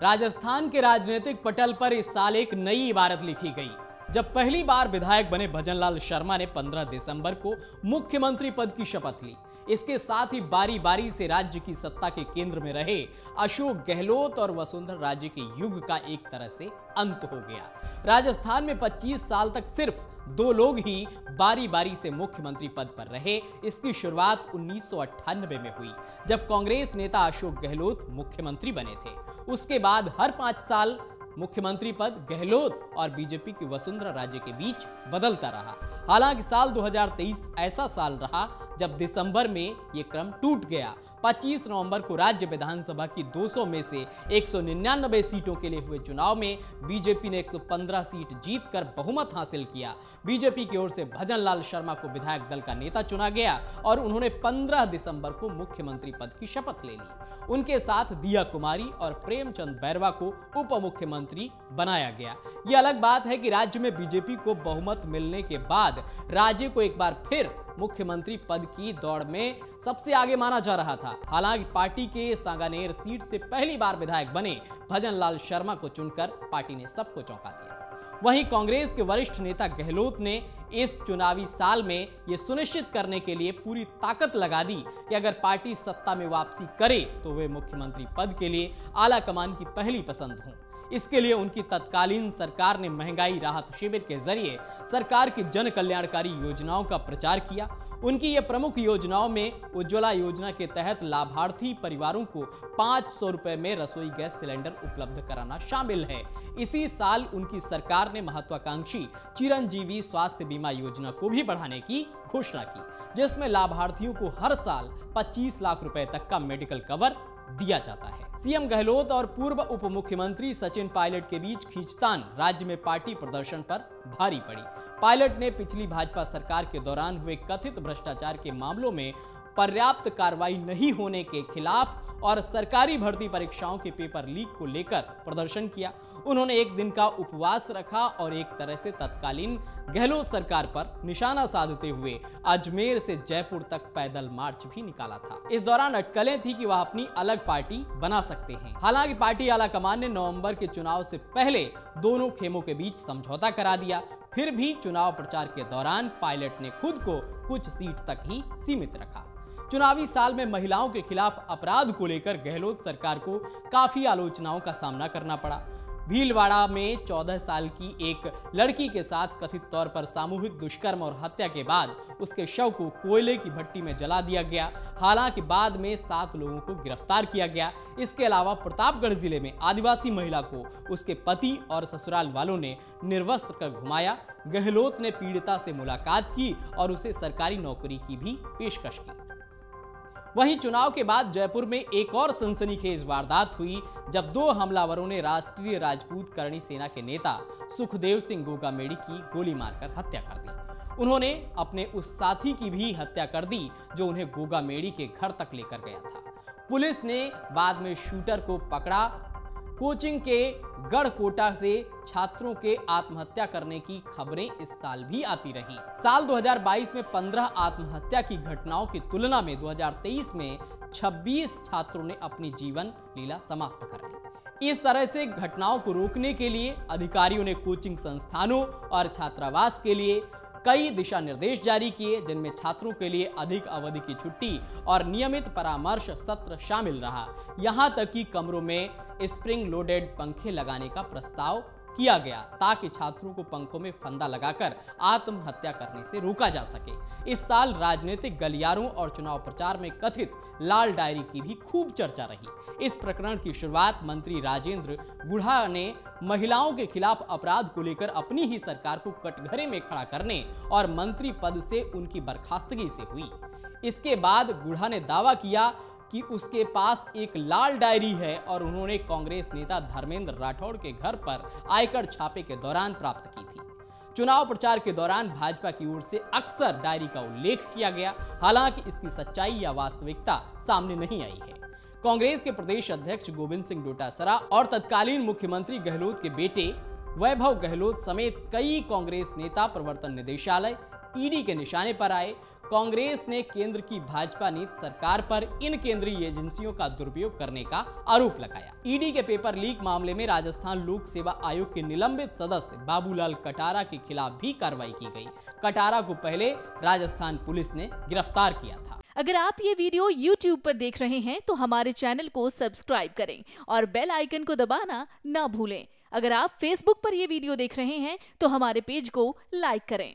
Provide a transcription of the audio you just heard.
राजस्थान के राजनीतिक पटल पर इस साल एक नई इबारत लिखी गई जब पहली बार विधायक बने भजनलाल शर्मा ने 15 दिसंबर को मुख्यमंत्री पद की शपथ ली। इसके साथ ही बारी बारी से राज्य की सत्ता के केंद्र में रहे अशोक गहलोत और वसुंधरा राजे के युग का एक तरह से अंत हो गया। राजस्थान में 25 साल तक सिर्फ दो लोग ही बारी बारी से मुख्यमंत्री पद पर रहे। इसकी शुरुआत 1998 में हुई जब कांग्रेस नेता अशोक गहलोत मुख्यमंत्री बने थे। उसके बाद हर 5 साल मुख्यमंत्री पद गहलोत और बीजेपी की वसुंधरा राजे के बीच बदलता रहा। हालांकि साल 2023 ऐसा साल रहा जब दिसंबर में यह क्रम टूट गया। 25 नवंबर को राज्य विधानसभा की 200 में से 199 सीटों के लिए हुए चुनाव में बीजेपी ने 115 सीट जीतकर बहुमत हासिल किया। बीजेपी की ओर से भजनलाल शर्मा को विधायक दल का नेता चुना गया और उन्होंने 15 दिसंबर को मुख्यमंत्री पद की शपथ ले ली। उनके साथ दिया कुमारी और प्रेमचंद बैरवा को उप मुख्यमंत्री बनाया गया। यह अलग बात है कि राज्य में बीजेपी को बहुमत मिलने के बाद राज्य को एक बार फिर मुख्यमंत्री पद की दौड़ में सबसे आगे माना जा रहा था। हालांकि पार्टी के सांगानेर सीट से पहली बार विधायक बने भजनलाल शर्मा को चुनकर पार्टी ने सबको चौंका दिया। वहीं कांग्रेस के वरिष्ठ नेता गहलोत ने इस चुनावी साल में यह सुनिश्चित करने के लिए पूरी ताकत लगा दी कि अगर पार्टी सत्ता में वापसी करे तो वे मुख्यमंत्री पद के लिए आला कमान की पहली पसंद हों। इसके लिए उनकी तत्कालीन सरकार ने महंगाई राहत शिविर के जरिए सरकार की जन कल्याणकारी योजनाओं का प्रचार किया। उनकी ये प्रमुख योजनाओं में उज्ज्वला योजना के तहत लाभार्थी परिवारों को 500 रुपए में रसोई गैस सिलेंडर उपलब्ध कराना शामिल है। इसी साल उनकी सरकार ने महत्वाकांक्षी चिरंजीवी स्वास्थ्य बीमा योजना को भी बढ़ाने की घोषणा की, जिसमें लाभार्थियों को हर साल 25 लाख रुपए तक का मेडिकल कवर दिया जाता है। सीएम गहलोत और पूर्व उप मुख्यमंत्री सचिन पायलट के बीच खींचतान राज्य में पार्टी प्रदर्शन पर भारी पड़ी। पायलट ने पिछली भाजपा सरकार के दौरान हुए कथित भ्रष्टाचार के मामलों में पर्याप्त कार्रवाई नहीं होने के खिलाफ और सरकारी भर्ती परीक्षाओं के पेपर लीक को लेकर प्रदर्शन किया। उन्होंने एक दिन का उपवास रखा और एक तरह से तत्कालीन गहलोत सरकार पर निशाना साधते हुए अजमेर से जयपुर तक पैदल मार्च भी निकाला था। इस दौरान अटकलें थी कि वह अपनी अलग पार्टी बना सकते हैं। हालांकि पार्टी आलाकमान ने नवंबर के चुनाव से पहले दोनों खेमों के बीच समझौता करा दिया। फिर भी चुनाव प्रचार के दौरान पायलट ने खुद को कुछ सीट तक ही सीमित रखा। चुनावी साल में महिलाओं के खिलाफ अपराध को लेकर गहलोत सरकार को काफी आलोचनाओं का सामना करना पड़ा। भीलवाड़ा में 14 साल की एक लड़की के साथ कथित तौर पर सामूहिक दुष्कर्म और हत्या के बाद उसके शव को कोयले की भट्टी में जला दिया गया। हालांकि बाद में 7 लोगों को गिरफ्तार किया गया। इसके अलावा प्रतापगढ़ जिले में आदिवासी महिला को उसके पति और ससुराल वालों ने निर्वस्त्र कर घुमाया। गहलोत ने पीड़िता से मुलाकात की और उसे सरकारी नौकरी की भी पेशकश की। वहीं चुनाव के बाद जयपुर में एक और सनसनीखेज वारदात हुई जब 2 हमलावरों ने राष्ट्रीय राजपूत करणी सेना के नेता सुखदेव सिंह गोगामेड़ी की गोली मारकर हत्या कर दी। उन्होंने अपने उस साथी की भी हत्या कर दी जो उन्हें गोगामेड़ी के घर तक लेकर गया था। पुलिस ने बाद में शूटर को पकड़ा। कोचिंग के गढ़कोटा से छात्रों के आत्महत्या करने की खबरें इस साल भी आती रहीं। साल 2022 में 15 आत्महत्या की घटनाओं की तुलना में 2023 में 26 छात्रों ने अपनी जीवन लीला समाप्त कर ली। इस तरह से घटनाओं को रोकने के लिए अधिकारियों ने कोचिंग संस्थानों और छात्रावास के लिए कई दिशा निर्देश जारी किए, जिनमें छात्रों के लिए अधिक अवधि की छुट्टी और नियमित परामर्श सत्र शामिल रहा। यहां तक कि कमरों में स्प्रिंग लोडेड पंखे लगाने का प्रस्ताव किया गया ताकि छात्रों को पंखों में फंदा लगाकर आत्महत्या करने से रोका जा सके। इस साल राजनीतिक गलियारों और चुनाव प्रचार में कथित लाल डायरी की भी खूब चर्चा रही। इस प्रकरण की शुरुआत मंत्री राजेंद्र गुढ़ा ने महिलाओं के खिलाफ अपराध को लेकर अपनी ही सरकार को कटघरे में खड़ा करने और मंत्री पद से उनकी बर्खास्तगी से हुई। इसके बाद गुढ़ा ने दावा किया कि उसके पास एक लाल डायरी है और उन्होंने कांग्रेस नेता धर्मेंद्र राठौड़ के घर पर आयकर छापे के दौरान प्राप्त की थी। चुनाव प्रचार के दौरान भाजपा की ओर से अक्सर डायरी का उल्लेख किया गया। हालांकि इसकी सच्चाई या वास्तविकता सामने नहीं आई है। कांग्रेस के प्रदेश अध्यक्ष गोविंद सिंह डोटासरा और तत्कालीन मुख्यमंत्री गहलोत के बेटे वैभव गहलोत समेत कई कांग्रेस नेता प्रवर्तन निदेशालय ईडी के निशाने पर आए। कांग्रेस ने केंद्र की भाजपा नीति सरकार पर इन केंद्रीय एजेंसियों का दुरुपयोग करने का आरोप लगाया। ईडी के पेपर लीक मामले में राजस्थान लोक सेवा आयोग के निलंबित सदस्य बाबूलाल कटारा के खिलाफ भी कार्रवाई की गई। कटारा को पहले राजस्थान पुलिस ने गिरफ्तार किया था। अगर आप ये वीडियो YouTube पर देख रहे हैं तो हमारे चैनल को सब्सक्राइब करें और बेल आइकन को दबाना ना भूलें। अगर आप Facebook पर ये वीडियो देख रहे हैं तो हमारे पेज को लाइक करें।